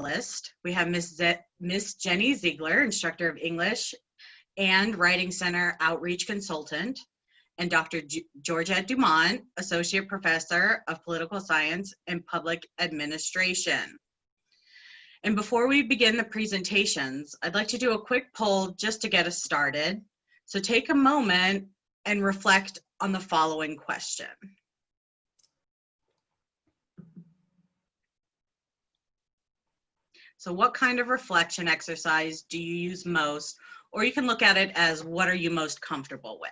panelists. We have Miss Jenny Ziegler, instructor of English and Writing Center outreach consultant, and Dr. Georgette Dumont, associate professor of political science and public administration. And before we begin the presentations, I'd like to do a quick poll just to get us started. So take a moment and reflect on the following question. So what kind of reflection exercise do you use most? Or you can look at it as, what are you most comfortable with?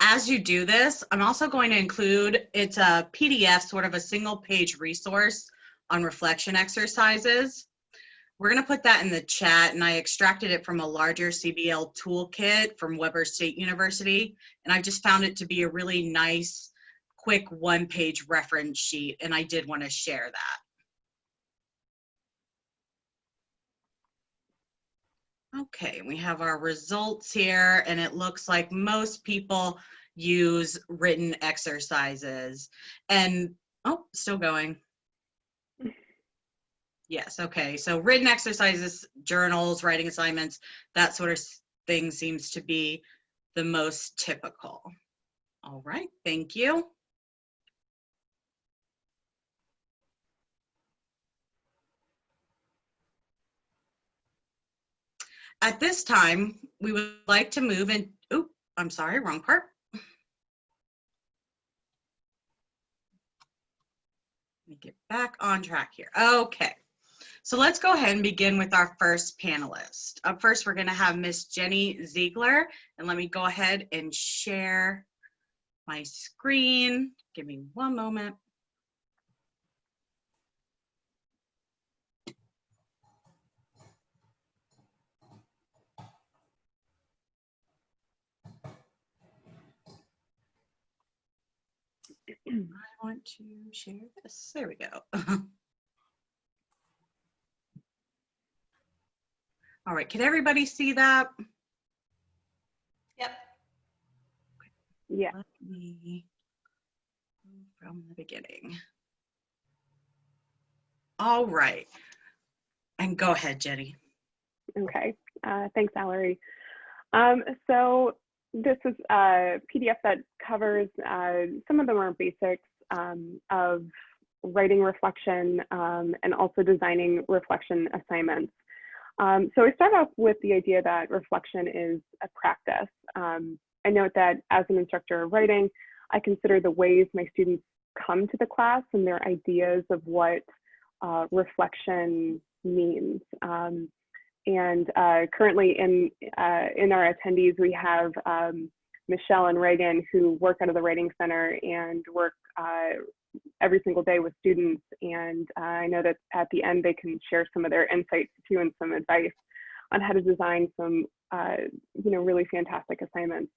As you do this, I'm also going to include, it's a PDF, sort of a single page resource on reflection exercises. We're going to put that in the chat, and I extracted it from a larger CBL toolkit from Weber State University, and I just found it to be a really nice, quick one-page reference sheet, and I did want to share that. Okay, we have our results here, and it looks like most people use written exercises. And, oh, still going. Yes, okay, so written exercises, journals, writing assignments, that sort of thing seems to be the most typical. All right, thank you. At this time, we would like to move in, oop, I'm sorry, wrong part. Let me get back on track here. Okay. So let's go ahead and begin with our first panelist. Up first, we're going to have Miss Jenny Ziegler, and let me go ahead and share my screen. Give me one moment. I want to share this. There we go. All right, can everybody see that? Yep. Yeah. Let me move from the beginning. All right. And go ahead, Jenny. Okay. Thanks, Valerie. So this is a PDF that covers some of the more basics of writing reflection and also designing reflection assignments. So I start off with the idea that reflection is a practice. I note that as an instructor of writing, I consider the ways my students come to the class and their ideas of what reflection means. And currently in our attendees, we have Michelle and Reagan, who work out of the Writing Center and work every single day with students. And I know that at the end, they can share some of their insights too and some advice on how to design some, really fantastic assignments.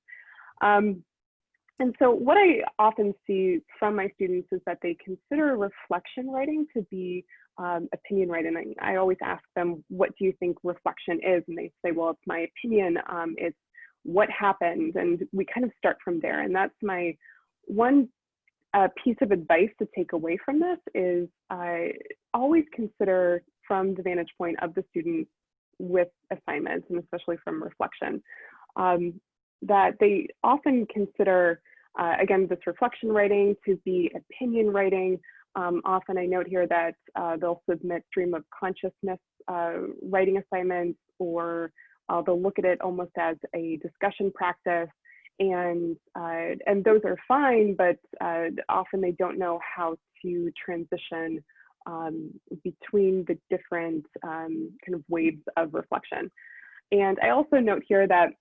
And so what I often see from my students is that they consider reflection writing to be opinion writing. I always ask them, what do you think reflection is? And they say, well, it's my opinion. It's what happened. And we kind of start from there. And that's my one piece of advice to take away from this is always consider from the vantage point of the student with assignments, and especially from reflection, that they often consider, again, this reflection writing to be opinion writing. Often I note here that they'll submit stream of consciousness writing assignments, or they'll look at it almost as a discussion practice. And those are fine, but often they don't know how to transition between the different kind of waves of reflection. And I also note here that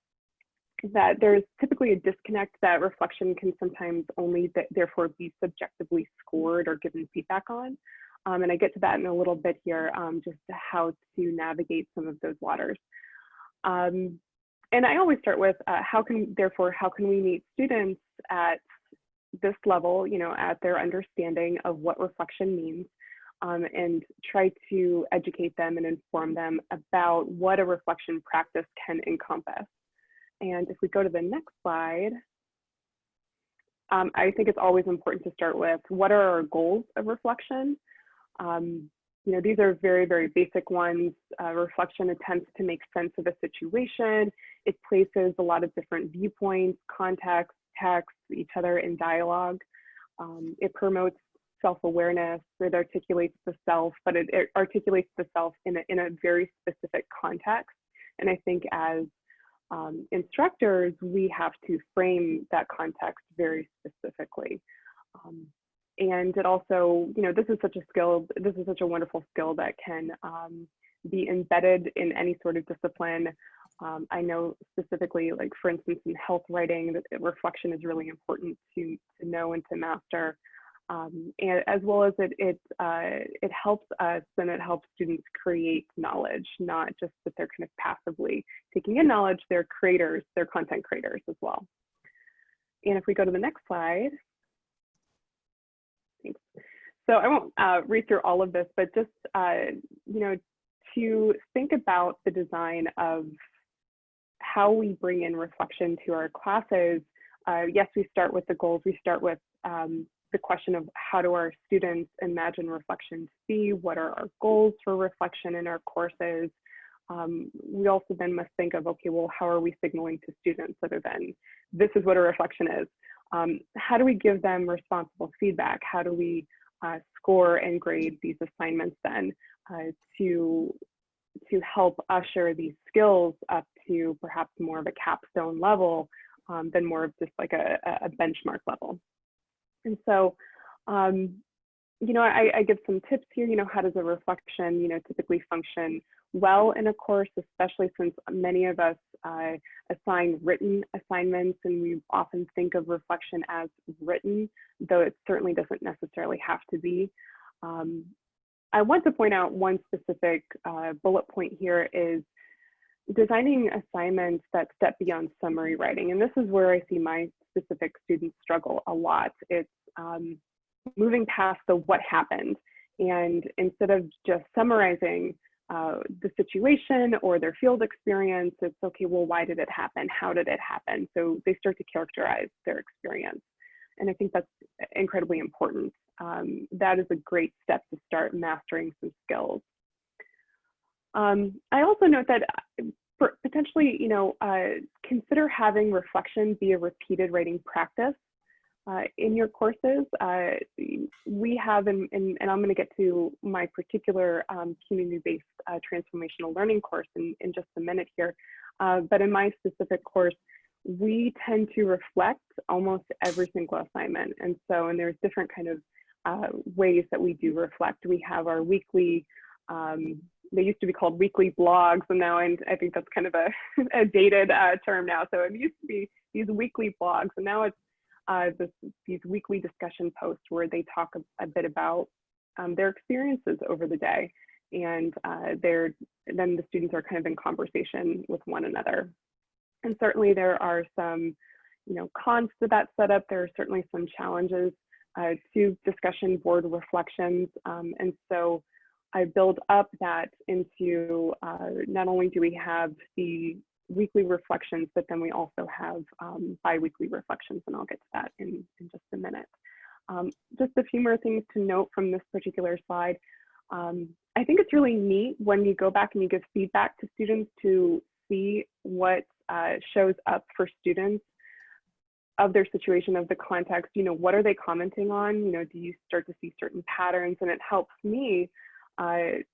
there's typically a disconnect, that reflection can sometimes only therefore be subjectively scored or given feedback on. And I get to that in a little bit here, just how to navigate some of those waters. And I always start with how can we meet students at this level, at their understanding of what reflection means, and try to educate them and inform them about what a reflection practice can encompass. And if we go to the next slide, I think it's always important to start with what are our goals of reflection. You know, these are very, very basic ones. Reflection attempts to make sense of a situation. It places a lot of different viewpoints, context, text, each other in dialogue. It promotes self-awareness. It articulates the self, but it articulates the self in a very specific context. And I think as instructors, we have to frame that context very specifically. And it also, you know, this is such a wonderful skill that can be embedded in any sort of discipline. I know specifically, like for instance, in health writing, that reflection is really important to know and to master. And as well as it helps us and it helps students create knowledge, not just that they're kind of passively taking in knowledge, they're creators, they're content creators as well. And if we go to the next slide. Thanks. So I won't read through all of this, but just, you know, to think about the design of how we bring in reflection to our classes. Yes, we start with the goals. We start with the question of how do our students imagine reflection to be? What are our goals for reflection in our courses? We also then must think of, okay, well, how are we signaling to students other than this is what a reflection is? How do we give them responsible feedback? How do we score and grade these assignments then to help usher these skills up to perhaps more of a capstone level than more of just like a benchmark level? And so, you know, I give some tips here. You know, how does a reflection, you know, typically function well in a course, especially since many of us assign written assignments, and we often think of reflection as written, though it certainly doesn't necessarily have to be. I want to point out one specific bullet point here is designing assignments that step beyond summary writing. And this is where I see my specific students struggle a lot. It's moving past the what happened, and instead of just summarizing the situation or their field experience, it's okay, well, why did it happen? How did it happen? So they start to characterize their experience. And I think that's incredibly important. That is a great step to start mastering some skills. I also note that potentially, you know, consider having reflection be a repeated writing practice in your courses. We have, and I'm going to get to my particular community-based transformational learning course in just a minute here, but in my specific course, we tend to reflect almost every single assignment. And so, and there's different kind of ways that we do reflect. We have our weekly, they used to be called weekly blogs, and now I think that's kind of a dated term now. So it used to be these weekly blogs, and now it's these weekly discussion posts where they talk a bit about their experiences over the day, and then the students are kind of in conversation with one another. And certainly there are some, you know, cons to that setup. There are certainly some challenges to discussion board reflections, and so I build up that into not only do we have the weekly reflections, but then we also have bi-weekly reflections, and I'll get to that in just a minute. Just a few more things to note from this particular slide. I think it's really neat when you go back and you give feedback to students to see what shows up for students of their situation, of the context. You know, what are they commenting on? You know, do you start to see certain patterns? And it helps me, I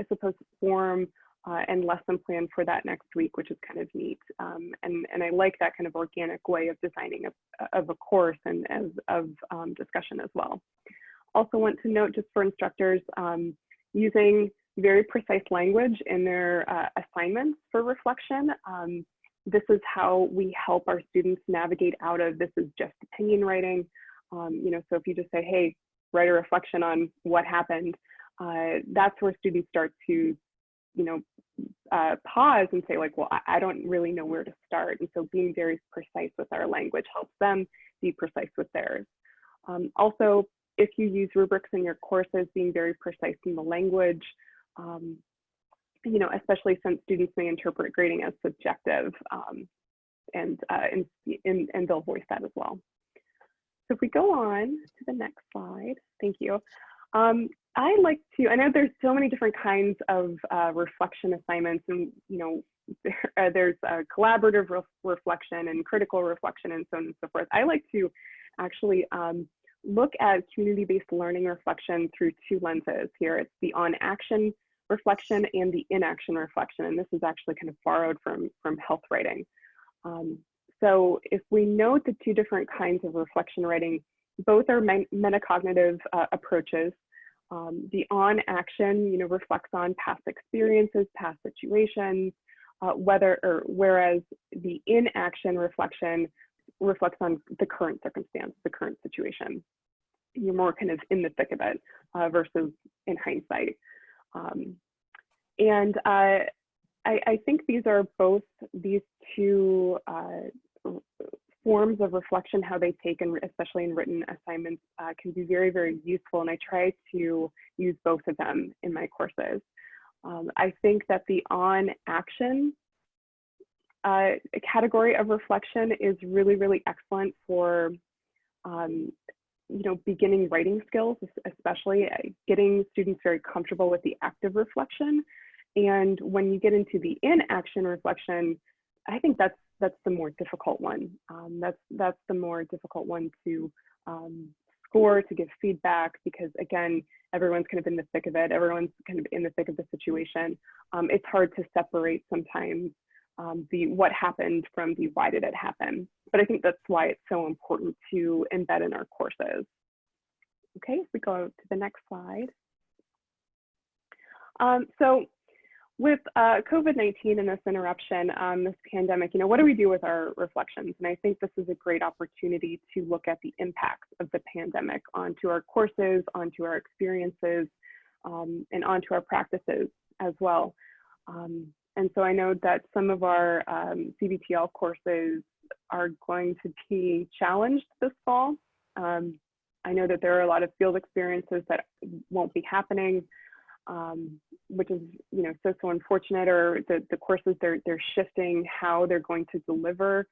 suppose, form and lesson plan for that next week, which is kind of neat. And I like that kind of organic way of designing a course and of discussion as well. Also want to note, just for instructors, using very precise language in their assignments for reflection. This is how we help our students navigate out of this is just opinion writing. You know, so if you just say, hey, write a reflection on what happened, that's where students start to, you know, pause and say like, well, I don't really know where to start. And so being very precise with our language helps them be precise with theirs. Also, if you use rubrics in your courses, being very precise in the language, especially since students may interpret grading as subjective, and they'll voice that as well. So if we go on to the next slide, thank you. I know there's so many different kinds of reflection assignments, and there's collaborative reflection and critical reflection and so on and so forth. I like to actually look at community-based learning reflection through two lenses here. It's the on-action reflection and the in-action reflection, and this is actually kind of borrowed from health writing. So if we note the two different kinds of reflection writing, both are metacognitive approaches. The on-action, reflects on past experiences, past situations, whereas the in-action reflection reflects on the current circumstance, the current situation. You're more kind of in the thick of it versus in hindsight. I think these two forms of reflection, how they take, and especially in written assignments, can be very, very useful. And I try to use both of them in my courses. I think that the on-action category of reflection is really, really excellent for beginning writing skills, especially getting students very comfortable with the active reflection. And when you get into the in-action reflection, I think that's the more difficult one. That's the more difficult one to score, to give feedback, because again, everyone's kind of in the thick of it. Everyone's kind of in the thick of the situation. It's hard to separate sometimes the what happened from the why did it happen. But I think that's why it's so important to embed in our courses. Okay, if we go to the next slide. So with COVID-19 and this interruption, this pandemic, what do we do with our reflections? And I think this is a great opportunity to look at the impacts of the pandemic onto our courses, onto our experiences, and onto our practices as well. And so I know that some of our CBTL courses are going to be challenged this fall. I know that there are a lot of field experiences that won't be happening, which is so unfortunate, or the courses they're shifting how they're going to deliver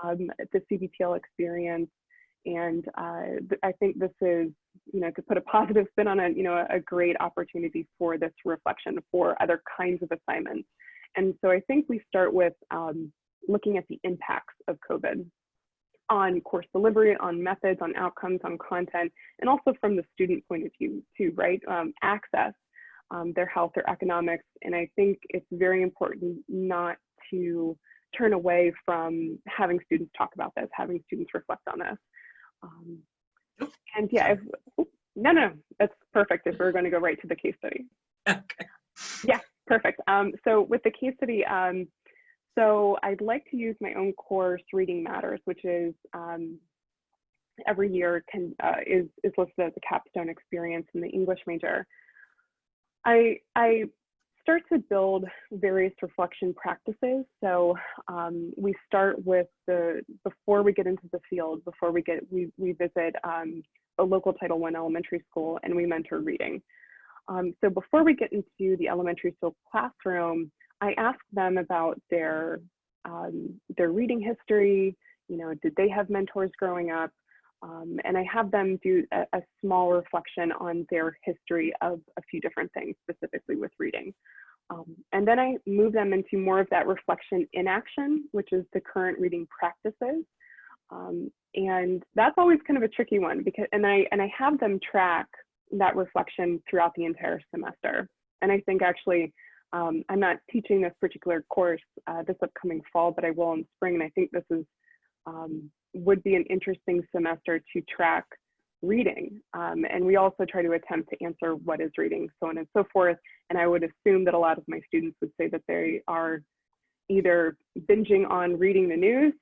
the CBTL experience. And I think this is, to put a positive spin on it, a great opportunity for this reflection for other kinds of assignments. And so I think we start with looking at the impacts of COVID on course delivery, on methods, on outcomes, on content, and also from the student point of view too, right? Access, their health, their economics. And I think it's very important not to turn away from having students talk about this, having students reflect on this. And yeah, no, that's perfect if we're going to go right to the case study. Okay. Yeah, perfect. So with the case study, so I'd like to use my own course, Reading Matters, which is every year is listed as a capstone experience in the English major. I start to build various reflection practices. So we start with before we get into the field, before we visit a local Title I elementary school, and we mentor reading. So before we get into the elementary school classroom, I ask them about their reading history. Did they have mentors growing up? And I have them do a small reflection on their history of a few different things, specifically with reading. And then I move them into more of that reflection in action, which is the current reading practices. And that's always kind of a tricky one, because I have them track that reflection throughout the entire semester. And I think actually, I'm not teaching this particular course this upcoming fall, but I will in spring. And I think this is would be an interesting semester to track reading. And we also try to attempt to answer what is reading, so on and so forth. And I would assume that a lot of my students would say that they are either binging on reading the news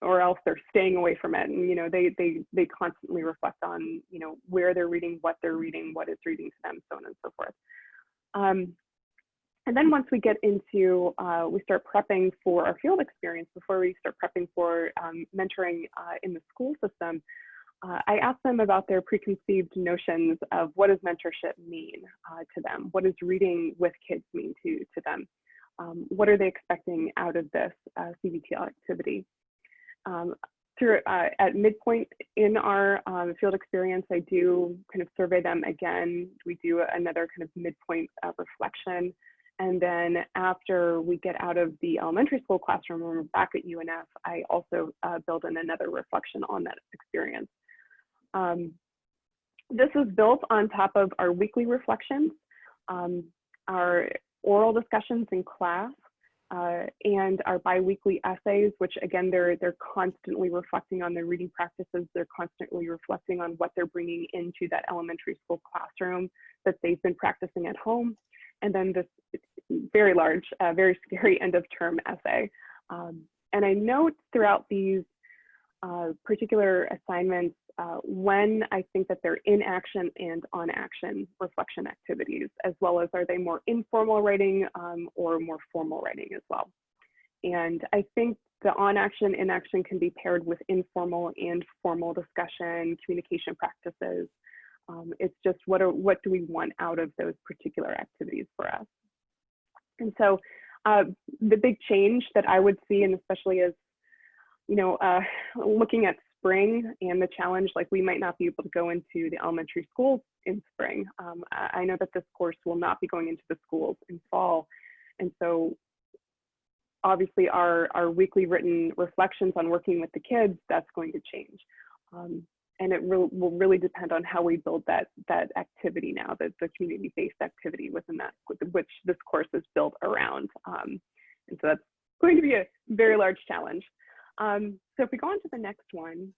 or else they're staying away from it. And they constantly reflect on where they're reading, what is reading to them, so on and so forth. And then once we get into, we start prepping for our field experience, before we start prepping for mentoring in the school system, I asked them about their preconceived notions of what does mentorship mean to them? What does reading with kids mean to them? What are they expecting out of this CBT activity? At midpoint in our field experience, I do kind of survey them again. We do another kind of midpoint reflection. And then after we get out of the elementary school classroom when we're back at UNF, I also build in another reflection on that experience. This is built on top of our weekly reflections, our oral discussions in class, and our biweekly essays, which again, they're constantly reflecting on their reading practices. They're constantly reflecting on what they're bringing into that elementary school classroom that they've been practicing at home. And then this very large, very scary end of term essay. And I note throughout these particular assignments when I think that they're in action and on action reflection activities, as well as are they more informal writing or more formal writing as well. And I think the on action, in action can be paired with informal and formal discussion, communication practices. It's just what do we want out of those particular activities for us? And so the big change that I would see, and especially as, you know, looking at spring and the challenge, like we might not be able to go into the elementary schools in spring. I know that this course will not be going into the schools in fall. And so obviously our weekly written reflections on working with the kids, that's going to change. And it will really depend on how we build that activity now, the community-based activity within that, which this course is built around. And so that's going to be a very large challenge. So if we go on to the next one,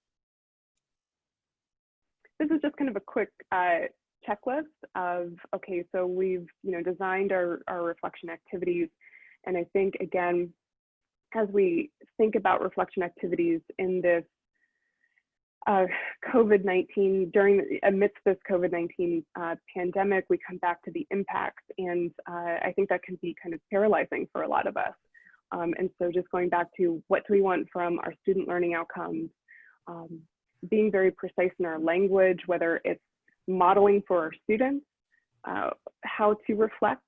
this is just kind of a quick checklist of, okay, so we've designed our reflection activities. And I think, again, as we think about reflection activities in this COVID-19, amidst this COVID-19 pandemic, we come back to the impacts, and I think that can be kind of paralyzing for a lot of us. And so just going back to what do we want from our student learning outcomes, being very precise in our language, whether it's modeling for our students, how to reflect,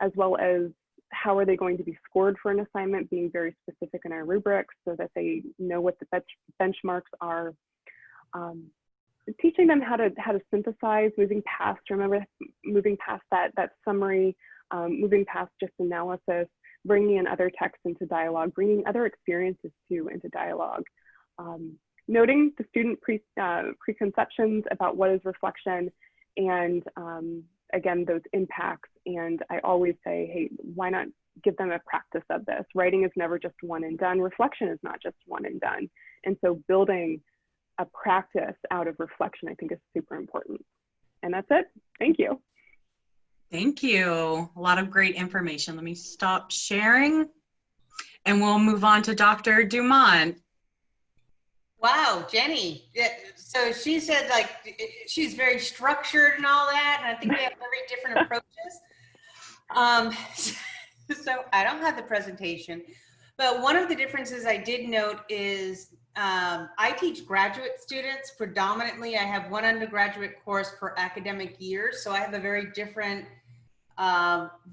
as well as how are they going to be scored for an assignment, being very specific in our rubrics so that they know what the benchmarks are. Teaching them how to synthesize, moving past that summary, moving past just analysis, bringing in other texts into dialogue, bringing other experiences too into dialogue. Noting the student preconceptions about what is reflection, and again, those impacts. And I always say, hey, why not give them a practice of this? Writing is never just one and done. Reflection is not just one and done. And so building a practice out of reflection, I think, is super important. And that's it. Thank you. Thank you. A lot of great information. Let me stop sharing and we'll move on to Dr. Dumont. Wow, Jenny. So she said like she's very structured and all that, and I think we have very different approaches. So I don't have the presentation, but one of the differences I did note is I teach graduate students predominantly. I have one undergraduate course per academic year, so I have a very different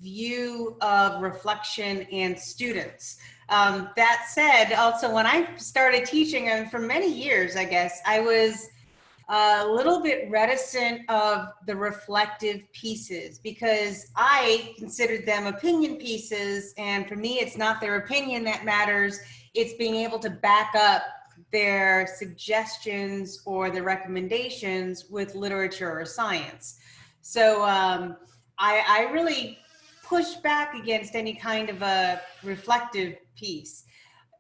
view of reflection and students. That said, also when I started teaching, and for many years, I guess, I was a little bit reticent of the reflective pieces because I considered them opinion pieces. And for me, it's not their opinion that matters. It's being able to back up their suggestions or their recommendations with literature or science. So I really push back against any kind of a reflective piece.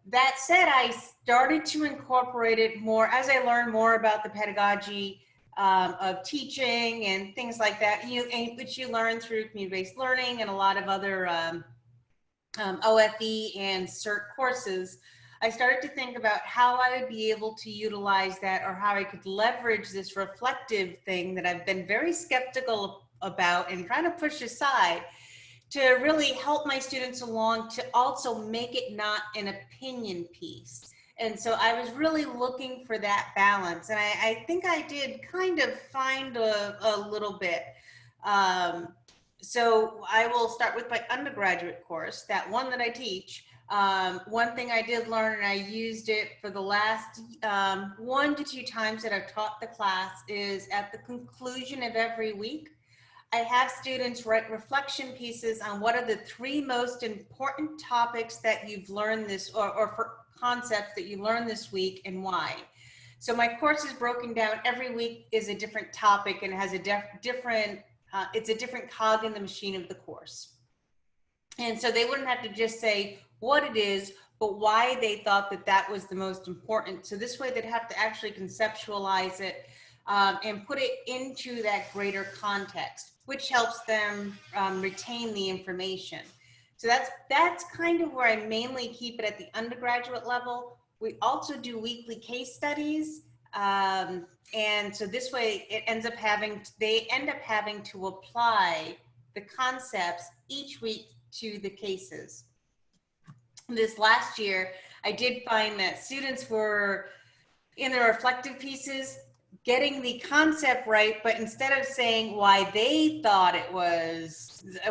That said, I started to incorporate it more as I learned more about the pedagogy of teaching and things like that, which you learn through community-based learning and a lot of other OFE and CERT courses. I started to think about how I would be able to utilize that, or how I could leverage this reflective thing that I've been very skeptical about and trying to push aside, to really help my students along, to also make it not an opinion piece. And so I was really looking for that balance. And I think I did kind of find a little bit. So I will start with my undergraduate course, that one that I teach. One thing I did learn, and I used it for the last 1 to 2 times that I've taught the class, is at the conclusion of every week, I have students write reflection pieces on what are the 3 most important topics that you've learned this, or for concepts that you learned this week, and why. So my course is broken down. Every week is a different topic and has a different, it's a different cog in the machine of the course. And so they wouldn't have to just say what it is, but why they thought that that was the most important. So this way they'd have to actually conceptualize it and put it into that greater context, which helps them retain the information. So that's kind of where I mainly keep it at the undergraduate level. We also do weekly case studies. And so this way it ends up they end up having to apply the concepts each week to the cases. This last year, I did find that students were in their reflective pieces getting the concept right, but instead of saying why they thought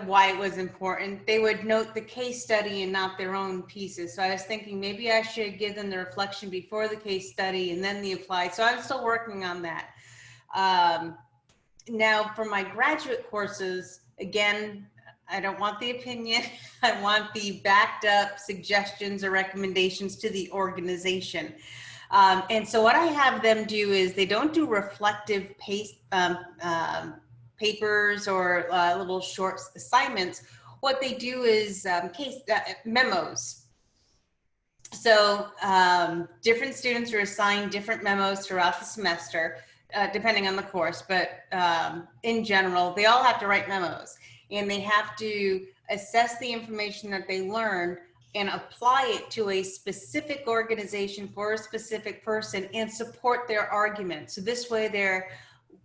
why it was important, they would note the case study and not their own pieces. So I was thinking maybe I should give them the reflection before the case study and then the applied. So I'm still working on that. Now for my graduate courses, again, I don't want the opinion. I want the backed up suggestions or recommendations to the organization. And so what I have them do is they don't do reflective papers or little short assignments. What they do is memos. So different students are assigned different memos throughout the semester, depending on the course, but in general, they all have to write memos. And they have to assess the information that they learned and apply it to a specific organization for a specific person and support their argument. So this way they're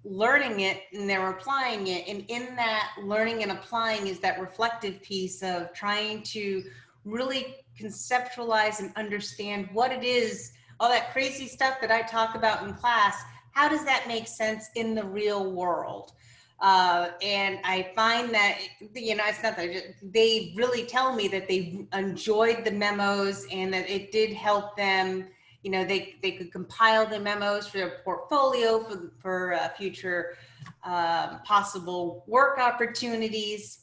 learning it and they're applying it. And in that learning and applying is that reflective piece of trying to really conceptualize and understand what it is, all that crazy stuff that I talk about in class, how does that make sense in the real world? And I find that, it's not that they really tell me that they enjoyed the memos and that it did help them, they could compile the memos for their portfolio for future possible work opportunities.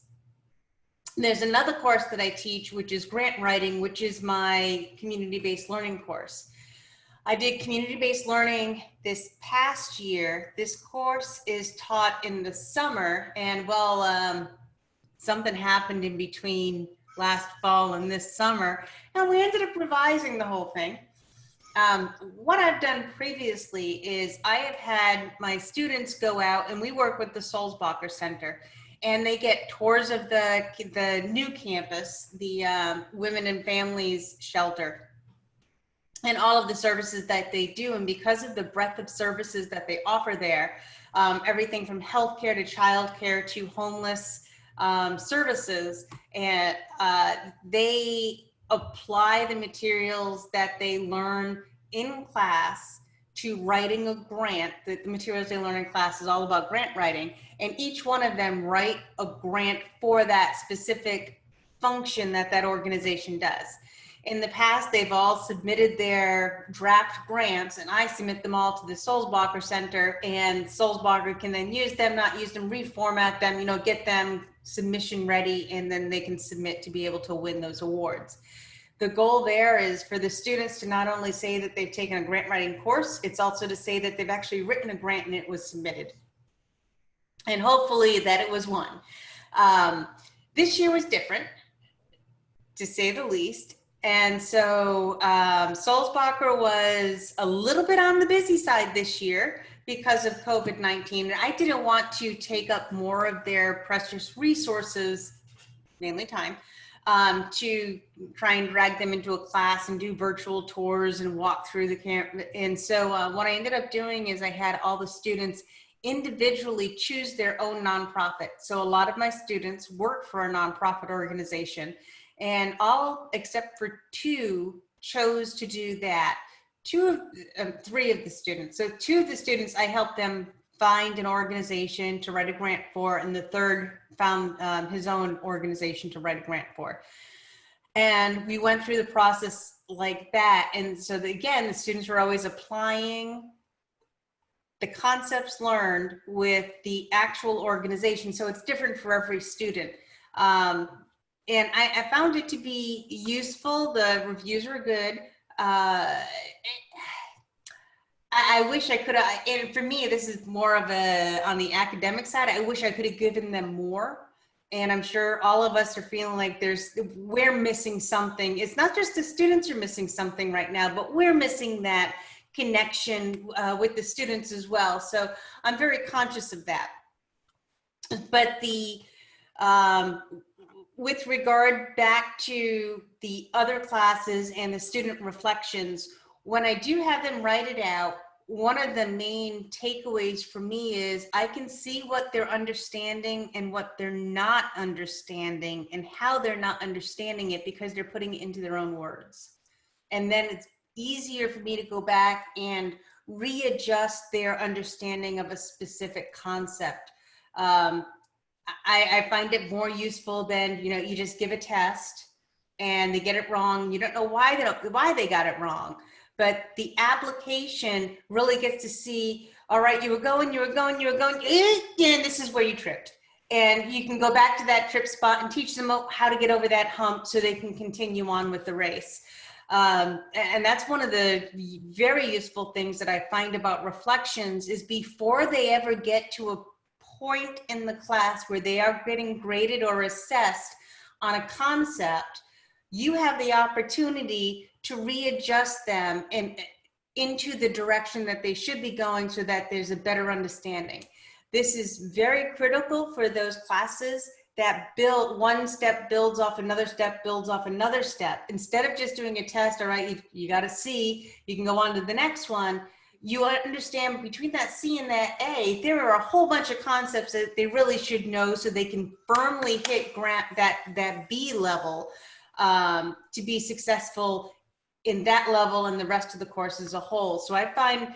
There's another course that I teach, which is grant writing, which is my community-based learning course. I did community-based learning this past year. This course is taught in the summer, and something happened in between last fall and this summer, and we ended up revising the whole thing. What I've done previously is I have had my students go out, and we work with the Sulzbacher Center, and they get tours of the new campus, the Women and Families Shelter, and all of the services that they do. And because of the breadth of services that they offer there, everything from healthcare to childcare to homeless services, and they apply the materials that they learn in class to writing a grant. The materials they learn in class is all about grant writing, and each one of them write a grant for that specific function that organization does. In the past, they've all submitted their draft grants, and I submit them all to the Sulzbacher Center, and Sulzbacher can then use them, not use them, reformat them, get them submission ready, and then they can submit to be able to win those awards. The goal there is for the students to not only say that they've taken a grant writing course, it's also to say that they've actually written a grant and it was submitted. And hopefully that it was won. This year was different, to say the least. And so Sulzbacher was a little bit on the busy side this year because of COVID-19. And I didn't want to take up more of their precious resources, mainly time, to try and drag them into a class and do virtual tours and walk through the camp. And so what I ended up doing is I had all the students individually choose their own nonprofit. So a lot of my students work for a nonprofit organization, and all except for 2 chose to do that. three of the students. So two of the students, I helped them find an organization to write a grant for, and the third found his own organization to write a grant for. And we went through the process like that. And so again, the students were always applying the concepts learned with the actual organization. So it's different for every student. And I found it to be useful. The reviews were good. I wish I could have, and for me, this is more of a, on the academic side, I wish I could have given them more. And I'm sure all of us are feeling like we're missing something. It's not just the students are missing something right now, but we're missing that connection with the students as well. So I'm very conscious of that. But with regard back to the other classes and the student reflections, when I do have them write it out, one of the main takeaways for me is I can see what they're understanding and what they're not understanding and how they're not understanding it because they're putting it into their own words. And then it's easier for me to go back and readjust their understanding of a specific concept. I find it more useful than, you just give a test and they get it wrong. You don't know why they got it wrong. But the application really gets to see, all right, you were going, and this is where you tripped. And you can go back to that trip spot and teach them how to get over that hump so they can continue on with the race. And that's one of the very useful things that I find about reflections is before they ever get to a point in the class where they are getting graded or assessed on a concept, you have the opportunity to readjust them into the direction that they should be going so that there's a better understanding. This is very critical for those classes that one step builds off another step, builds off another step. Instead of just doing a test, all right, you got a C, you can go on to the next one. You understand between that C and that A, there are a whole bunch of concepts that they really should know so they can firmly hit that B level to be successful in that level and the rest of the course as a whole. So I find,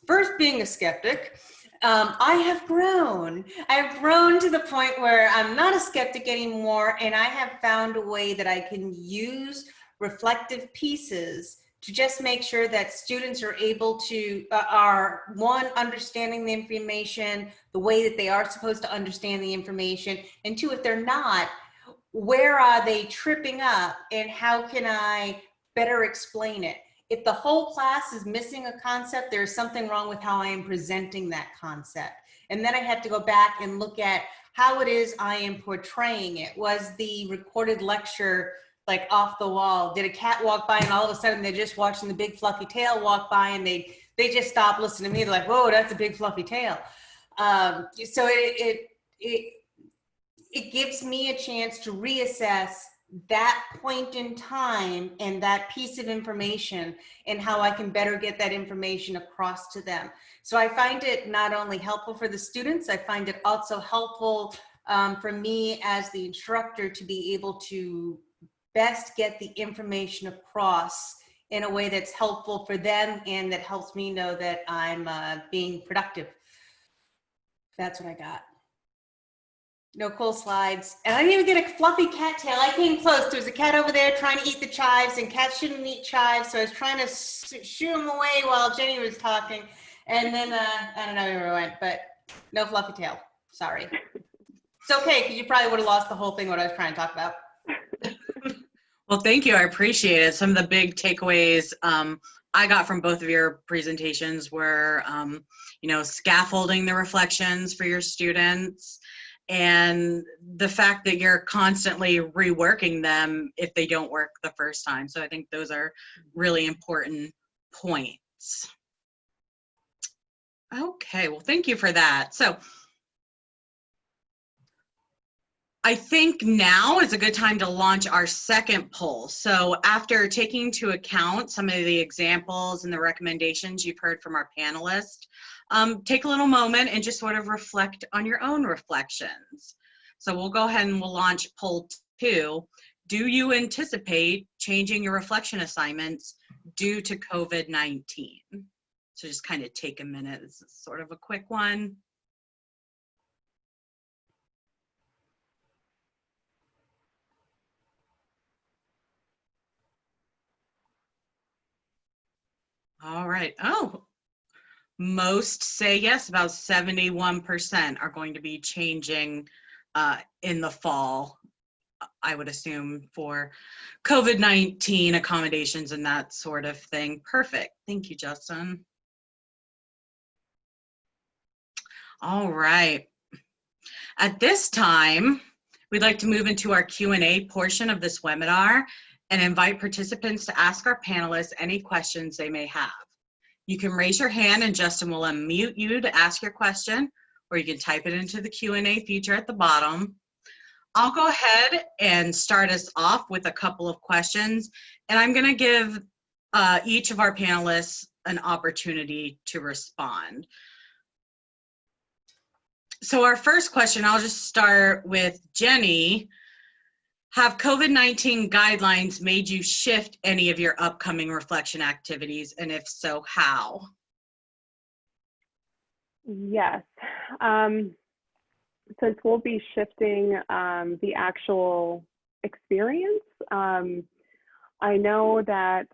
first being a skeptic, I have grown. I've grown to the point where I'm not a skeptic anymore, and I have found a way that I can use reflective pieces to just make sure that students are able to, understanding the information the way that they are supposed to understand the information, and two, if they're not, where are they tripping up and how can I better explain it? If the whole class is missing a concept, there's something wrong with how I am presenting that concept. And then I have to go back and look at how it is I am portraying it. Was the recorded lecture like off the wall? Did a cat walk by and all of a sudden they're just watching the big fluffy tail walk by and they just stop listening to me? They're like, whoa, that's a big fluffy tail. So it gives me a chance to reassess that point in time and that piece of information and how I can better get that information across to them. So I find it not only helpful for the students, I find it also helpful for me as the instructor to be able to best get the information across in a way that's helpful for them and that helps me know that I'm being productive. That's what I got. No cool slides. And I didn't even get a fluffy cat tail. I came close. There was a cat over there trying to eat the chives, and cats shouldn't eat chives. So I was trying to shoo him away while Jenny was talking. And then I don't know where I went, but no fluffy tail. Sorry. It's okay, because you probably would have lost the whole thing what I was trying to talk about. Well, thank you. I appreciate it. Some of the big takeaways I got from both of your presentations were, scaffolding the reflections for your students, and the fact that you're constantly reworking them if they don't work the first time. So I think those are really important points. Okay, well, thank you for that. So I think now is a good time to launch our second poll. So after taking into account some of the examples and the recommendations you've heard from our panelists, take a little moment and just sort of reflect on your own reflections. So we'll go ahead and we'll launch poll 2. do you anticipate changing your reflection assignments due to COVID-19? So just kind of take a minute. This is sort of a quick one. All right. Oh, most say yes, about 71% are going to be changing in the fall, I would assume, for COVID-19 accommodations and that sort of thing. Perfect. Thank you, Justin. All right. At this time, we'd like to move into our Q&A portion of this webinar and invite participants to ask our panelists any questions they may have. You can raise your hand and Justin will unmute you to ask your question, or you can type it into the Q&A feature at the bottom. I'll go ahead and start us off with a couple of questions, and I'm going to give each of our panelists an opportunity to respond. So our first question, I'll just start with Jenny. Have COVID-19 guidelines made you shift any of your upcoming reflection activities, and if so, how? Yes. Since we'll be shifting the actual experience, I know that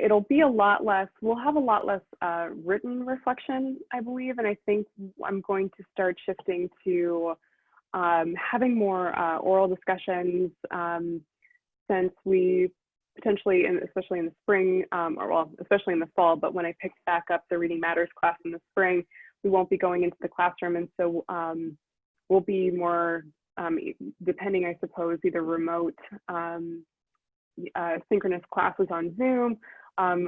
it'll be a lot less, we'll have a lot less written reflection, I believe, and I think I'm going to start shifting to having more oral discussions, since we potentially, and especially in the spring, or well, especially in the fall, but when I picked back up the Reading Matters class in the spring, we won't be going into the classroom, and so we'll be more, depending, I suppose, either remote synchronous classes on Zoom,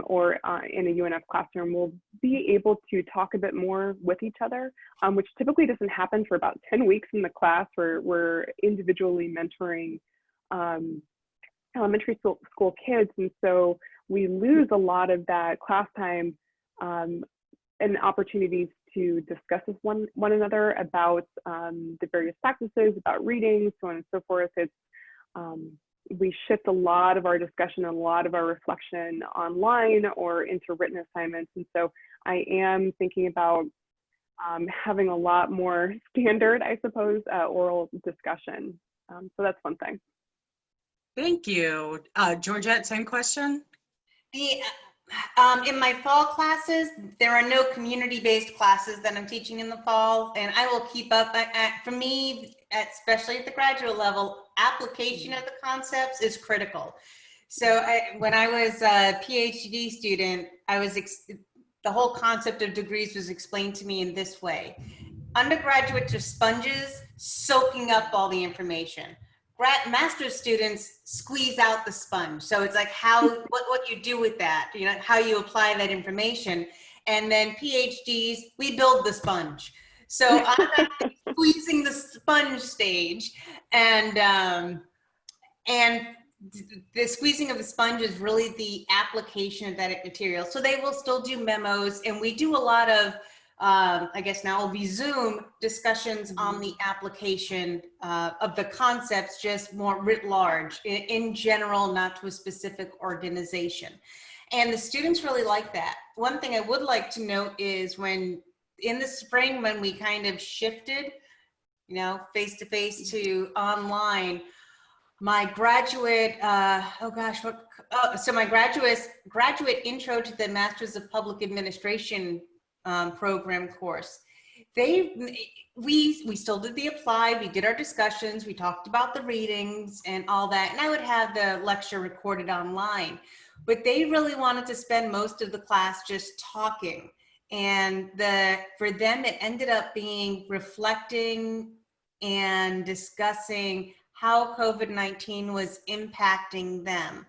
or in a UNF classroom. We'll be able to talk a bit more with each other, which typically doesn't happen for about 10 weeks in the class, where we're individually mentoring elementary school kids. And so we lose a lot of that class time and opportunities to discuss with one another about the various practices, about reading, so on and so forth. It's we shift a lot of our discussion and a lot of our reflection online or into written assignments. And so I am thinking about having a lot more standard, I suppose, oral discussion. So that's one thing. Thank you. Georgette, same question? In my fall classes, there are no community-based classes that I'm teaching in the fall, and I will keep up. For me, especially at the graduate level, application of the concepts is critical. So when I was a PhD student, the whole concept of degrees was explained to me in this way. Undergraduates are sponges soaking up all the information. Master's students squeeze out the sponge. So it's like what you do with that, you know, how you apply that information. And then PhDs, we build the sponge. So I'm at squeezing the sponge stage, and the squeezing of the sponge is really the application of that material. So they will still do memos, and we do a lot of I guess now will be Zoom discussions on the application of the concepts, just more writ large, in general, not to a specific organization. And the students really like that. One thing I would like to note is when in the spring, when we kind of shifted, you know, face-to-face to online, my graduate, so my graduate intro to the Masters of Public Administration program course. We still did the apply, we did our discussions, we talked about the readings and all that, and I would have the lecture recorded online. But they really wanted to spend most of the class just talking. And for them, it ended up being reflecting and discussing how COVID-19 was impacting them.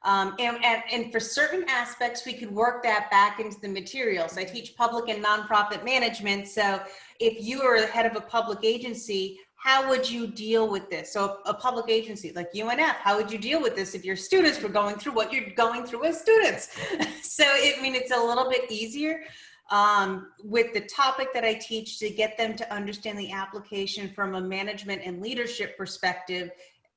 And for certain aspects, we could work that back into the materials. I teach public and nonprofit management. So if you are the head of a public agency, how would you deal with this? So a public agency like UNF, how would you deal with this if your students were going through what you're going through as students? So, I mean, it's a little bit easier. with the topic that I teach, to get them to understand the application from a management and leadership perspective,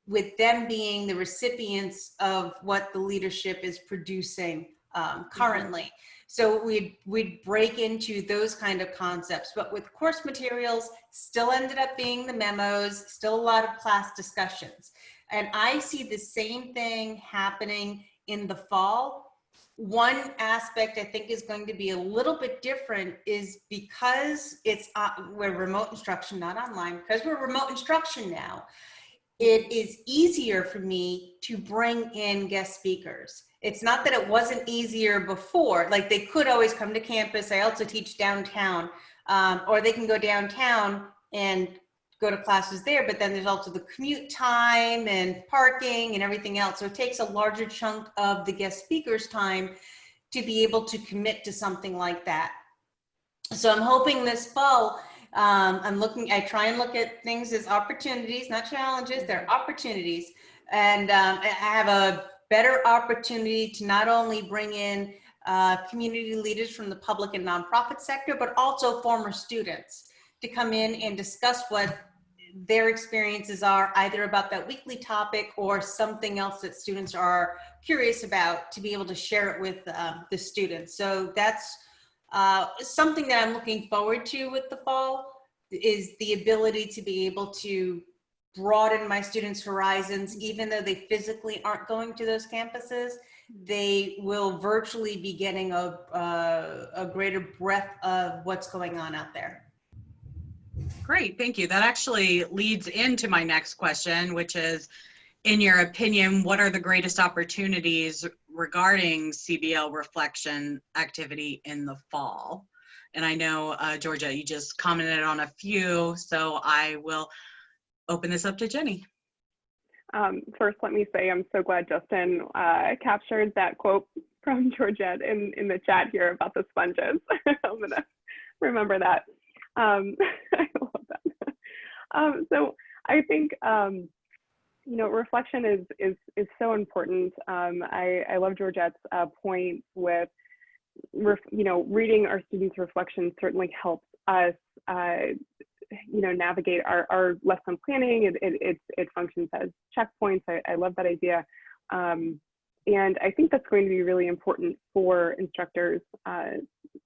with them being the recipients of what the leadership is producing currently. So we'd break into those kind of concepts, but with course materials, still ended up being the memos, still a lot of class discussions. And I see the same thing happening in the fall. One aspect I think is going to be a little bit different is because we're remote instruction, not online, because we're remote instruction now, it is easier for me to bring in guest speakers. It's not that it wasn't easier before, like they could always come to campus. I also teach downtown, or they can go downtown and go to classes there, but then there's also the commute time and parking and everything else. So it takes a larger chunk of the guest speaker's time to be able to commit to something like that. So I'm hoping this fall, I try and look at things as opportunities, not challenges, they're opportunities. And I have a better opportunity to not only bring in community leaders from the public and nonprofit sector, but also former students to come in and discuss what their experiences are, either about that weekly topic or something else that students are curious about, to be able to share it with the students. So that's something that I'm looking forward to with the fall, is the ability to be able to broaden my students' horizons. Even though they physically aren't going to those campuses, they will virtually be getting a greater breadth of what's going on out there. Great, thank you. That actually leads into my next question, which is, in your opinion, what are the greatest opportunities regarding CBL reflection activity in the fall? And I know, Georgia, you just commented on a few, so I will open this up to Jenny. First, let me say I'm so glad Justin captured that quote from Georgette in the chat here about the sponges. I'm gonna remember that. I love that. So I think, you know, reflection is so important. I love Georgette's point with, you know, reading our students' reflections certainly helps us, you know, navigate our lesson planning. It functions as checkpoints. I love that idea. And I think that's going to be really important for instructors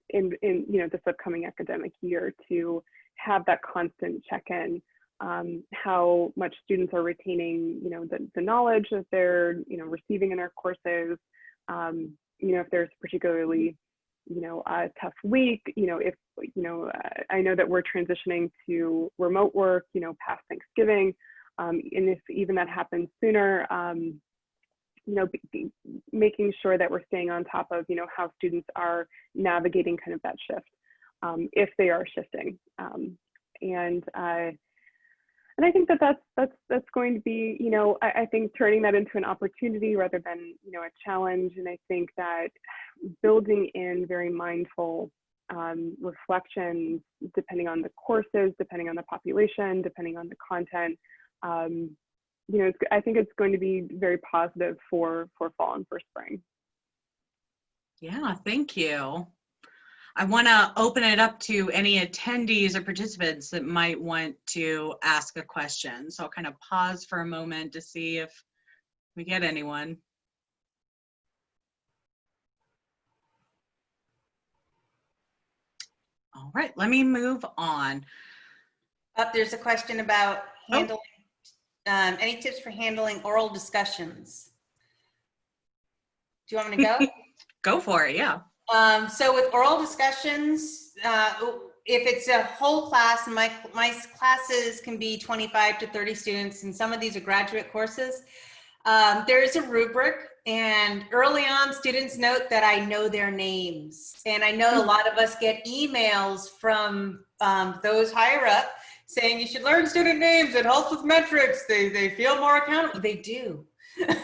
in you know, this upcoming academic year, to have that constant check-in, how much students are retaining, you know, the knowledge that they're, you know, receiving in our courses. You know, if there's particularly, you know, a tough week, you know, if, you know, I know that we're transitioning to remote work, you know, past Thanksgiving, and if even that happens sooner, you know, making sure that we're staying on top of, you know, how students are navigating kind of that shift, if they are shifting. And I think that's going to be, you know, I think turning that into an opportunity rather than, you know, a challenge. And I think that building in very mindful reflections, depending on the courses, depending on the population, depending on the content, you know, I think it's going to be very positive for fall and for spring. Yeah, thank you. I want to open it up to any attendees or participants that might want to ask a question. So I'll kind of pause for a moment to see if we get anyone. All right, let me move on. There's a question about handling, any tips for handling oral discussions? Do you want me to go? Go for it, yeah. So with oral discussions, if it's a whole class, and my classes can be 25 to 30 students, and some of these are graduate courses, there is a rubric, and early on students note that I know their names. And I know a lot of us get emails from those higher up saying you should learn student names, it helps with metrics, they feel more accountable. They do. Yeah.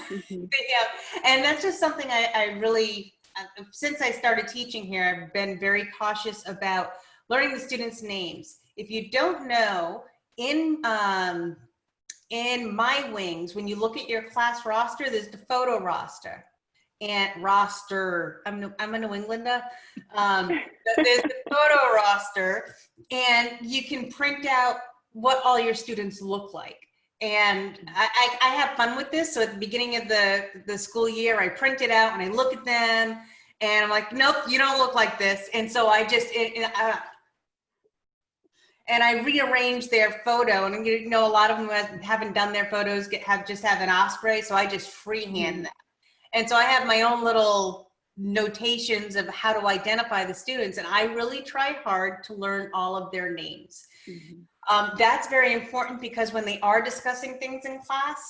And that's just something I really, since I started teaching here, I've been very cautious about learning the students' names. If you don't know, in my wings, when you look at your class roster, there's the photo roster. and roster. I'm a New Englander. There's the photo roster, and you can print out what all your students look like. And I have fun with this. So at the beginning of the school year, I print it out and I look at them and I'm like, nope, you don't look like this. And so I just, and I rearrange their photo. And you know, a lot of them haven't done their photos, just have an osprey. So I just freehand them. And so I have my own little notations of how to identify the students. And I really try hard to learn all of their names. That's very important because when they are discussing things in class,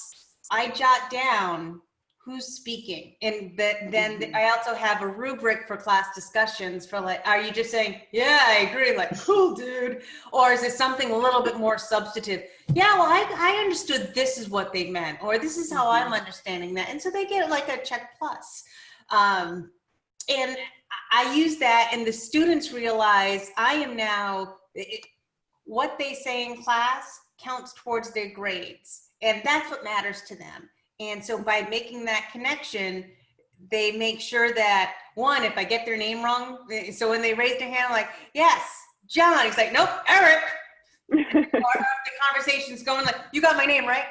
I jot down who's speaking. And then I also have a rubric for class discussions for like, are you just saying, yeah, I agree, like, cool, dude? Or is it something a little bit more substantive? Yeah, well, I understood this is what they meant, or this is how I'm understanding that. And so they get like a check plus. And I use that, and the students realize I am now, what they say in class counts towards their grades. And that's what matters to them. And so by making that connection, they make sure that, one, if I get their name wrong, so when they raise their hand, I'm like, yes, John. He's like, nope, Eric. The conversation's going like, you got my name right?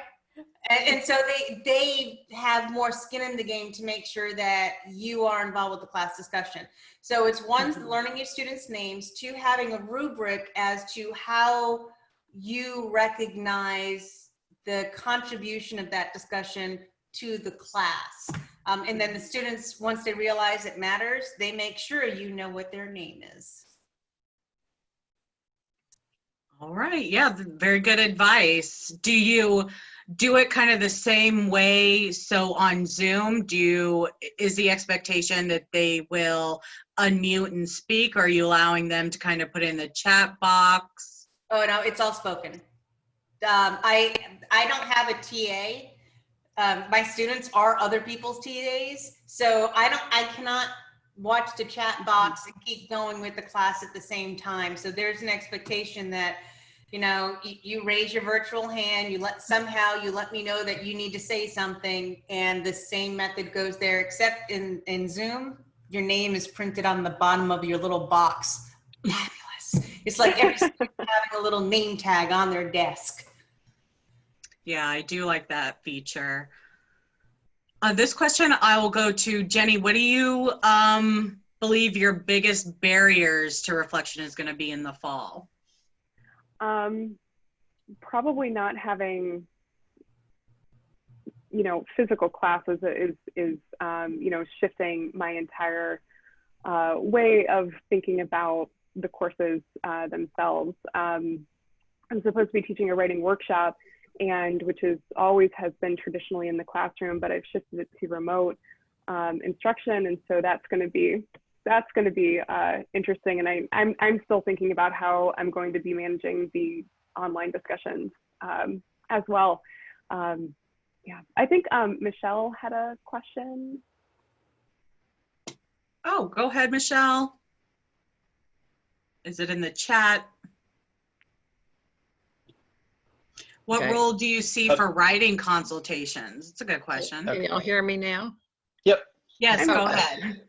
And so they have more skin in the game to make sure that you are involved with the class discussion. So it's one, learning your students' names, two, having a rubric as to how you recognize the contribution of that discussion to the class. And then the students, once they realize it matters, they make sure you know what their name is. All right, yeah, very good advice. Do you do it kind of the same way? So on Zoom, is the expectation that they will unmute and speak, or are you allowing them to kind of put in the chat box? Oh no, it's all spoken. I don't have a TA. My students are other people's TAs, so I cannot watch the chat box and keep going with the class at the same time. So there's an expectation that, you know, you raise your virtual hand, you let me know that you need to say something, and the same method goes there, except in Zoom, your name is printed on the bottom of your little box. Fabulous. It's like every student having a little name tag on their desk. Yeah, I do like that feature. This question I will go to Jenny. What do you believe your biggest barriers to reflection is going to be in the fall? Probably not having, you know, physical classes is you know, shifting my entire way of thinking about the courses themselves. I'm supposed to be teaching a writing workshop, and which is always has been traditionally in the classroom, but I've shifted it to remote instruction, and so that's going to be interesting. And I'm still thinking about how I'm going to be managing the online discussions as well. Yeah, I think Michelle had a question. Oh, go ahead, Michelle. Is it in the chat? What role do you see for writing consultations? It's a good question. Can y'all hear me now? Yep. Yes, go ahead.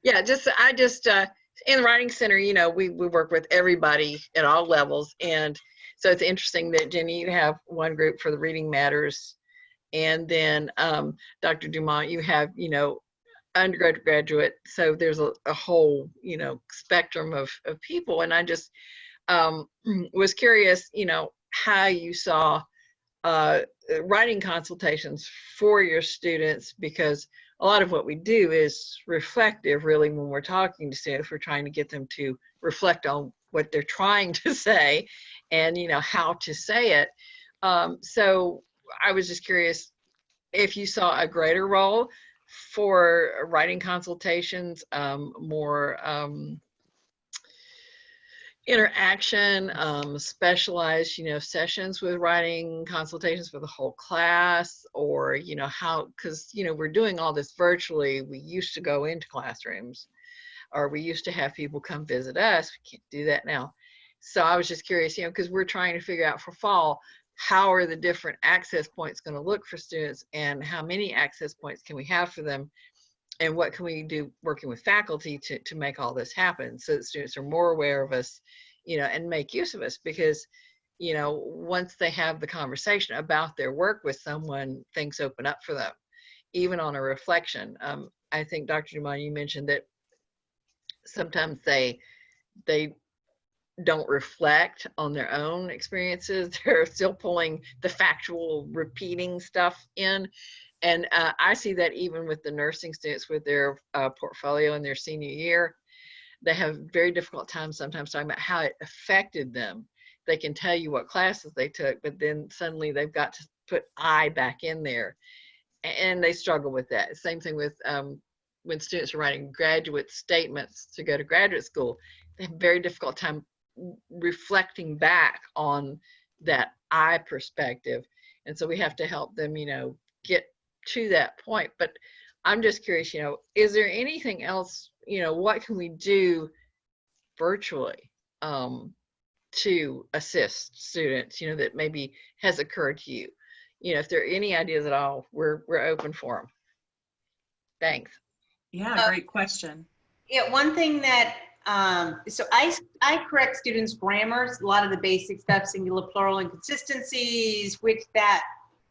Yeah, I just in the Writing Center, you know, we work with everybody at all levels. And so it's interesting that, Jenny, you have one group for the Reading Matters. And then Dr. Dumont, you have, you know, undergraduate. So there's a whole, you know, spectrum of people. And I just was curious, you know, how you saw writing consultations for your students, because a lot of what we do is reflective, really, when we're talking to students. We're trying to get them to reflect on what they're trying to say and, you know, how to say it. So I was just curious if you saw a greater role for writing consultations, more interaction, specialized, you know, sessions with writing consultations for the whole class, or, you know, how, because, you know, we're doing all this virtually. We used to go into classrooms, or we used to have people come visit us. We can't do that now. So I was just curious, you know, because we're trying to figure out for fall, how are the different access points going to look for students, and how many access points can we have for them? and what can we do working with faculty to make all this happen so that students are more aware of us, and make use of us, because, once they have the conversation about their work with someone, things open up for them, even on a reflection. I think Dr. Dumont, you mentioned that sometimes they don't reflect on their own experiences. They're still pulling the factual, repeating stuff in. And I see that even with the nursing students with their portfolio in their senior year, they have very difficult time sometimes talking about how it affected them. They can tell you what classes they took, but then suddenly they've got to put I back in there, and they struggle with that. Same thing with when students are writing graduate statements to go to graduate school. They have a very difficult time reflecting back on that I perspective. And so we have to help them, get to that point. But I'm just curious, is there anything else, what can we do virtually to assist students, that maybe has occurred to you? If there are any ideas at all, we're open for them. Thanks. Yeah, great question. Yeah, one thing that, so I correct students' grammars, a lot of the basic stuff, singular, plural, inconsistencies, which, that,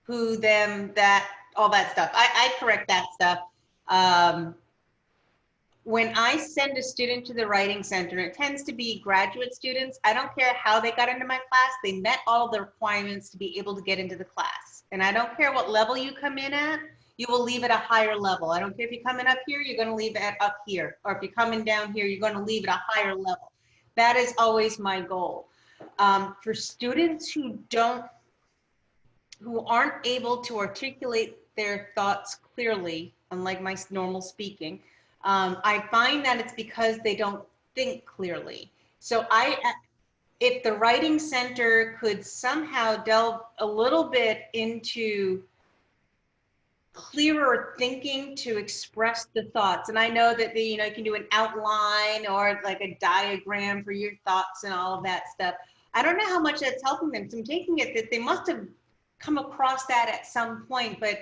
who, them, that, all that stuff. I correct that stuff. When I send a student to the writing center, it tends to be graduate students. I don't care how they got into my class. They met all the requirements to be able to get into the class. And I don't care what level you come in at, you will leave at a higher level. I don't care if you're coming up here, you're going to leave it up here. Or if you're coming down here, you're going to leave at a higher level. That is always my goal. For students who aren't able to articulate their thoughts clearly, unlike my normal speaking, I find that it's because they don't think clearly. So if the writing center could somehow delve a little bit into clearer thinking to express the thoughts. And I know that you can do an outline or like a diagram for your thoughts and all of that stuff. I don't know how much that's helping them. So I'm taking it that they must have come across that at some point, but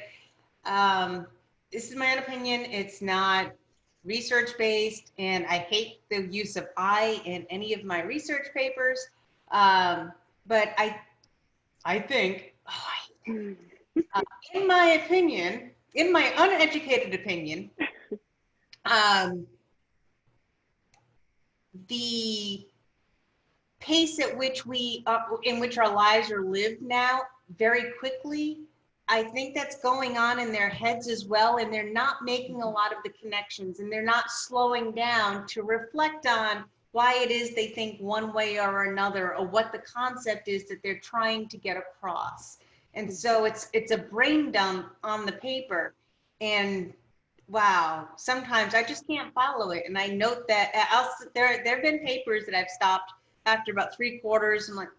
this is my own opinion. It's not research-based, and I hate the use of I in any of my research papers. But I think, in my opinion, in my uneducated opinion, the pace at which in which our lives are lived now very quickly, I think that's going on in their heads as well, and they're not making a lot of the connections, and they're not slowing down to reflect on why it is they think one way or another, or what the concept is that they're trying to get across. And so it's a brain dump on the paper, and wow, sometimes I just can't follow it. And I note that there have been papers that I've stopped after about 3/4 and like,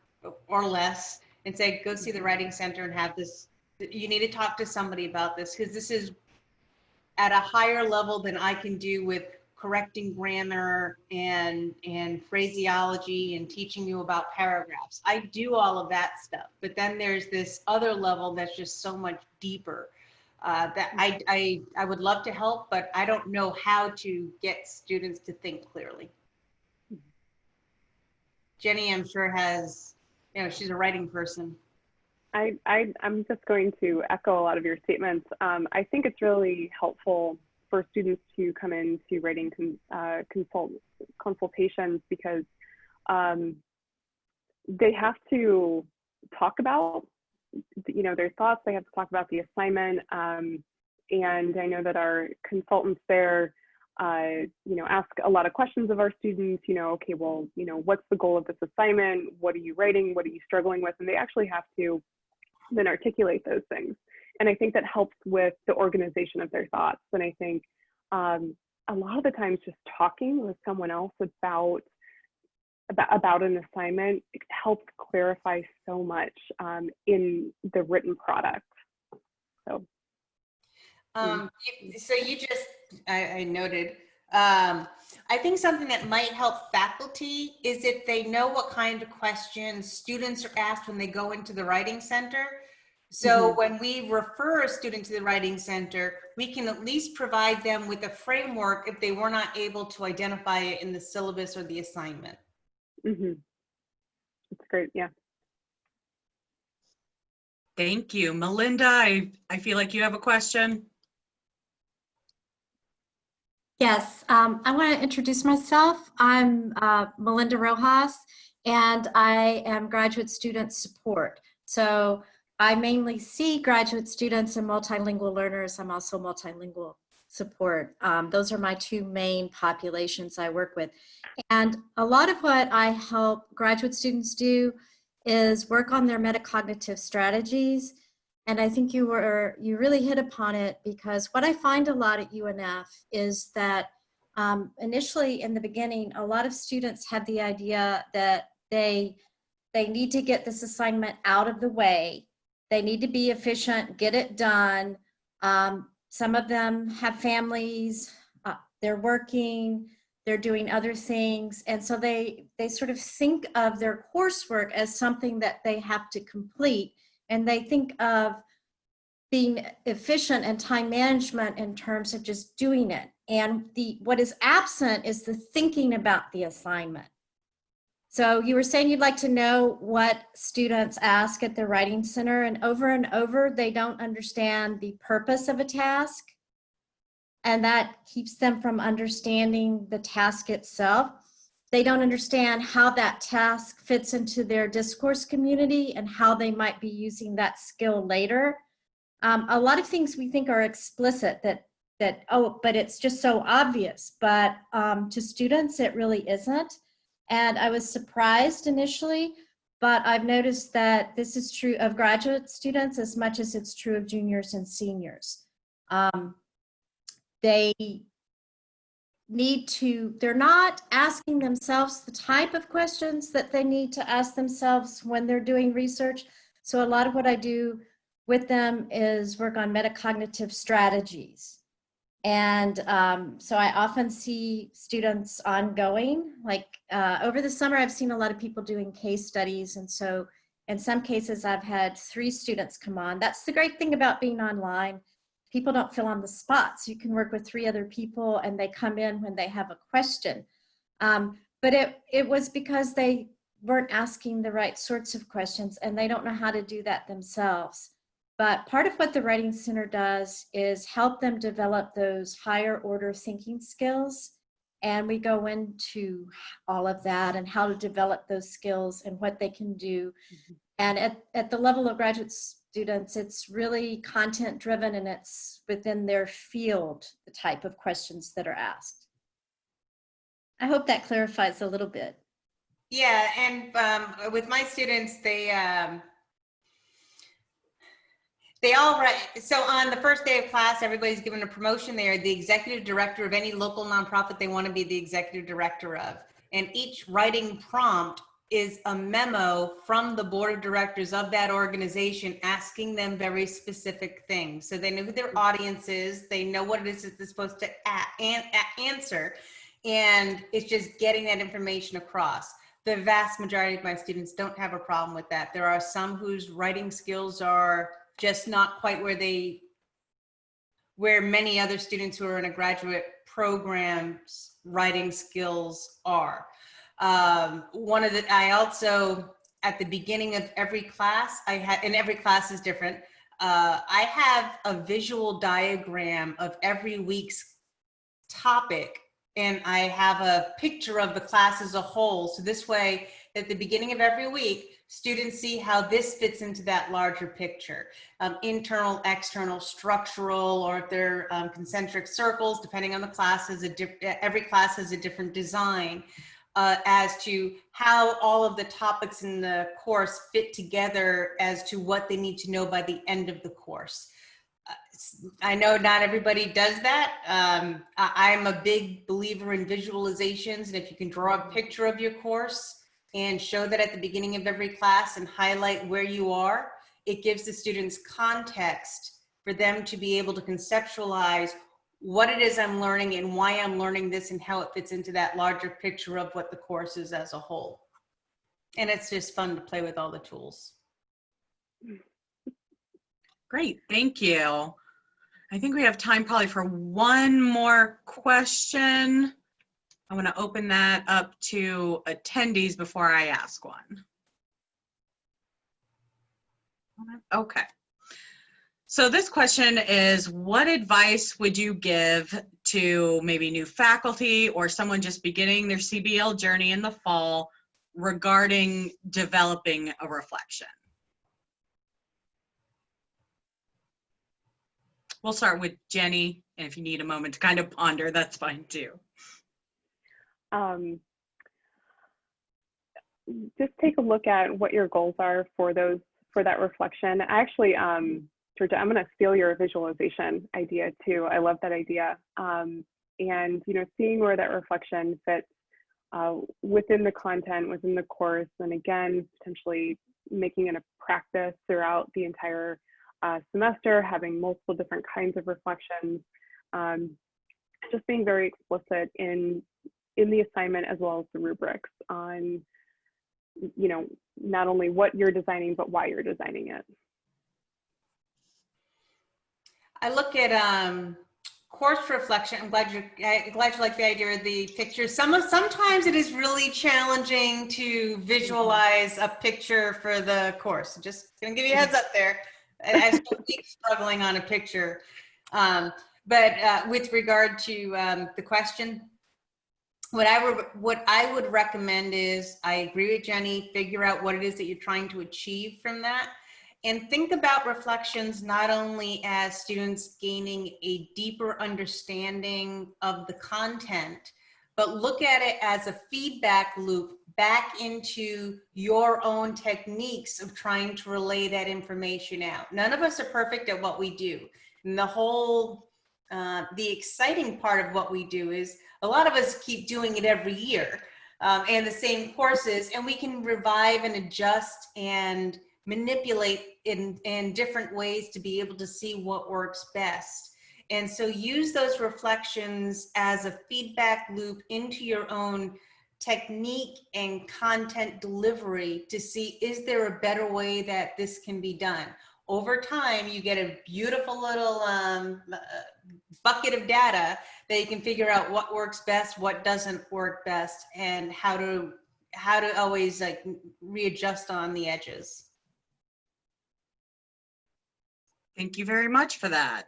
or less, and say, go see the writing center and have this. You need to talk to somebody about this, because this is at a higher level than I can do with correcting grammar and phraseology and teaching you about paragraphs. I do all of that stuff, but then there's this other level that's just so much deeper that I would love to help, but I don't know how to get students to think clearly. Jenny, I'm sure has, she's a writing person. I'm just going to echo a lot of your statements. I think it's really helpful for students to come into writing consultations, because they have to talk about, their thoughts. They have to talk about the assignment. And I know that our consultants there, ask a lot of questions of our students, okay, well, what's the goal of this assignment? What are you writing? What are you struggling with? And they actually have to then articulate those things. And I think that helps with the organization of their thoughts. And I think a lot of the times just talking with someone else about an assignment, it helps clarify so much in the written product. So. So you just, I noted, I think something that might help faculty is if they know what kind of questions students are asked when they go into the writing center. So when we refer a student to the Writing Center, we can at least provide them with a framework if they were not able to identify it in the syllabus or the assignment. That's great. Yeah. Thank you. Melinda, I feel like you have a question. Yes, I want to introduce myself. I'm Melinda Rojas, and I am graduate student support. So I mainly see graduate students and multilingual learners. I'm also multilingual support. Those are my two main populations I work with. And a lot of what I help graduate students do is work on their metacognitive strategies. And I think you really hit upon it, because what I find a lot at UNF is that initially in the beginning, a lot of students have the idea that they need to get this assignment out of the way. They need to be efficient, get it done. Some of them have families, they're working, they're doing other things. And so they sort of think of their coursework as something that they have to complete. And they think of being efficient and time management in terms of just doing it. And what is absent is the thinking about the assignment. So you were saying you'd like to know what students ask at the Writing Center, and over, they don't understand the purpose of a task. And that keeps them from understanding the task itself. They don't understand how that task fits into their discourse community and how they might be using that skill later. A lot of things we think are explicit that oh, but it's just so obvious. But to students, it really isn't. And I was surprised initially, but I've noticed that this is true of graduate students as much as it's true of juniors and seniors. They're not asking themselves the type of questions that they need to ask themselves when they're doing research. So a lot of what I do with them is work on metacognitive strategies. And so I often see students ongoing, like over the summer, I've seen a lot of people doing case studies. And so in some cases, I've had 3 students come on. That's the great thing about being online. People don't fill on the spot. So you can work with 3 other people and they come in when they have a question. But it was because they weren't asking the right sorts of questions and they don't know how to do that themselves. But part of what the Writing Center does is help them develop those higher order thinking skills. And we go into all of that and how to develop those skills and what they can do. And at the level of graduate students, it's really content driven and it's within their field, the type of questions that are asked. I hope that clarifies a little bit. Yeah, and with my students, they all write. So on the first day of class, everybody's given a promotion. They are the executive director of any local nonprofit they want to be the executive director of. And each writing prompt is a memo from the board of directors of that organization asking them very specific things. So they know who their audience is. They know what it is that they're supposed to answer. And it's just getting that information across. The vast majority of my students don't have a problem with that. There are some whose writing skills are just not quite where many other students who are in a graduate program's writing skills are. I also, at the beginning of every class, and every class is different, I have a visual diagram of every week's topic, and I have a picture of the class as a whole. So this way, at the beginning of every week, students see how this fits into that larger picture. Internal, external, structural, or if they're concentric circles, depending on the class, every class has a different design as to how all of the topics in the course fit together as to what they need to know by the end of the course. I know not everybody does that. I'm a big believer in visualizations, and if you can draw a picture of your course and show that at the beginning of every class and highlight where you are, it gives the students context for them to be able to conceptualize what it is I'm learning and why I'm learning this and how it fits into that larger picture of what the course is as a whole. And it's just fun to play with all the tools. Great, thank you. I think we have time probably for one more question. I want to open that up to attendees before I ask one. Okay. So this question is, what advice would you give to maybe new faculty or someone just beginning their CBL journey in the fall regarding developing a reflection? We'll start with Jenny, and if you need a moment to kind of ponder, that's fine too. Just take a look at what your goals are for that reflection. Actually, Georgia, I'm going to steal your visualization idea too. I love that idea. And seeing where that reflection fits within the content, within the course, and again, potentially making it a practice throughout the entire semester, having multiple different kinds of reflections, just being very explicit in the assignment as well as the rubrics on, not only what you're designing, but why you're designing it. I look at course reflection. I'm glad you like the idea of the pictures. Sometimes it is really challenging to visualize a picture for the course. Just gonna give you a heads up there. I spent weeks struggling on a picture. But with regard to the question, what I would recommend is, I agree with Jenny, figure out what it is that you're trying to achieve from that. And think about reflections not only as students gaining a deeper understanding of the content, but look at it as a feedback loop back into your own techniques of trying to relay that information out. None of us are perfect at what we do. And the exciting part of what we do is a lot of us keep doing it every year and the same courses, and we can revive and adjust and manipulate in different ways to be able to see what works best. And so use those reflections as a feedback loop into your own technique and content delivery to see, is there a better way that this can be done? Over time, you get a beautiful little bucket of data that you can figure out what works best, what doesn't work best, and how to always like readjust on the edges. Thank you very much for that.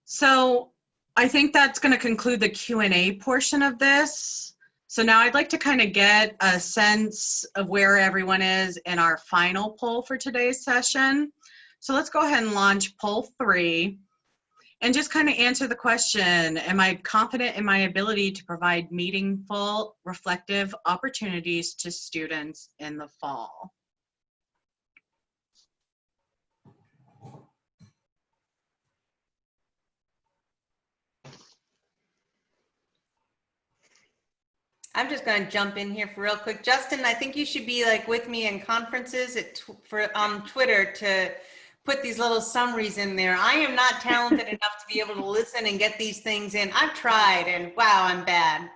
So I think that's going to conclude the Q&A portion of this. So now I'd like to kind of get a sense of where everyone is in our final poll for today's session. So let's go ahead and launch poll 3 and just kind of answer the question, am I confident in my ability to provide meaningful, reflective opportunities to students in the fall? I'm just going to jump in here for real quick. Justin, I think you should be like with me in conferences on Twitter to put these little summaries in there. I am not talented enough to be able to listen and get these things in. I've tried and wow, I'm bad.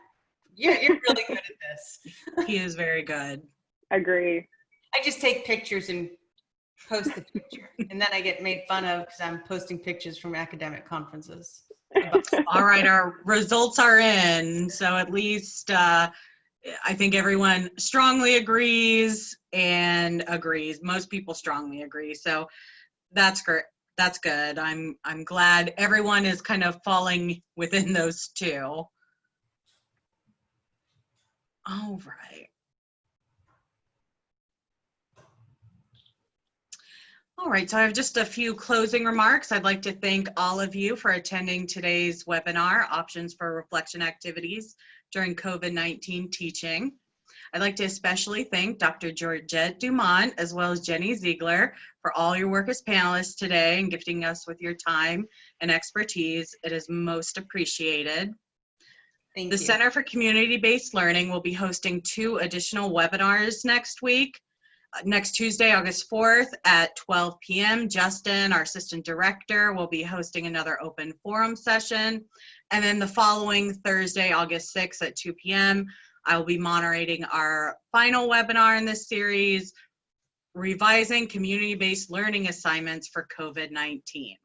You're really good at this. He is very good. Agree. I just take pictures and post the picture. And then I get made fun of because I'm posting pictures from academic conferences. All right, our results are in. So at least I think everyone strongly agrees and agrees. Most people strongly agree. So that's great. That's good. I'm glad everyone is kind of falling within those two. All right. All right, so I have just a few closing remarks. I'd like to thank all of you for attending today's webinar, Options for Reflection Activities During COVID-19 Teaching. I'd like to especially thank Dr. Georgette Dumont as well as Jenny Ziegler for all your work as panelists today and gifting us with your time and expertise. It is most appreciated. Thank The you. Center for Community-Based Learning will be hosting 2 additional webinars next week. Next Tuesday, August 4th at 12 p.m. Justin, our assistant director, will be hosting another open forum session. And then the following Thursday, August 6th at 2 p.m., I will be moderating our final webinar in this series, revising community-based learning assignments for COVID-19.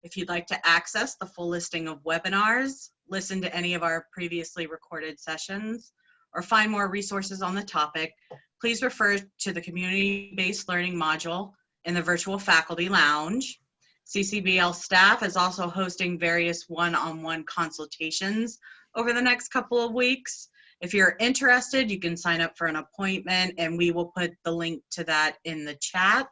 If you'd like to access the full listing of webinars, listen to any of our previously recorded sessions, or find more resources on the topic, please refer to the community-based learning module in the virtual faculty lounge. CCBL staff is also hosting various one-on-one consultations over the next couple of weeks. If you're interested, you can sign up for an appointment and we will put the link to that in the chat.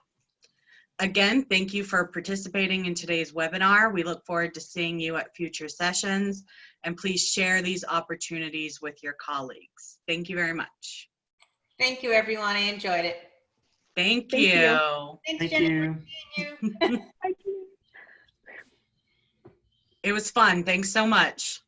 Again, thank you for participating in today's webinar. We look forward to seeing you at future sessions, and please share these opportunities with your colleagues. Thank you very much. Thank you, everyone. I enjoyed it. Thank Thank you. you. Thanks, Thank Jenny, you. for seeing you. Thank you. It was fun. Thanks so much.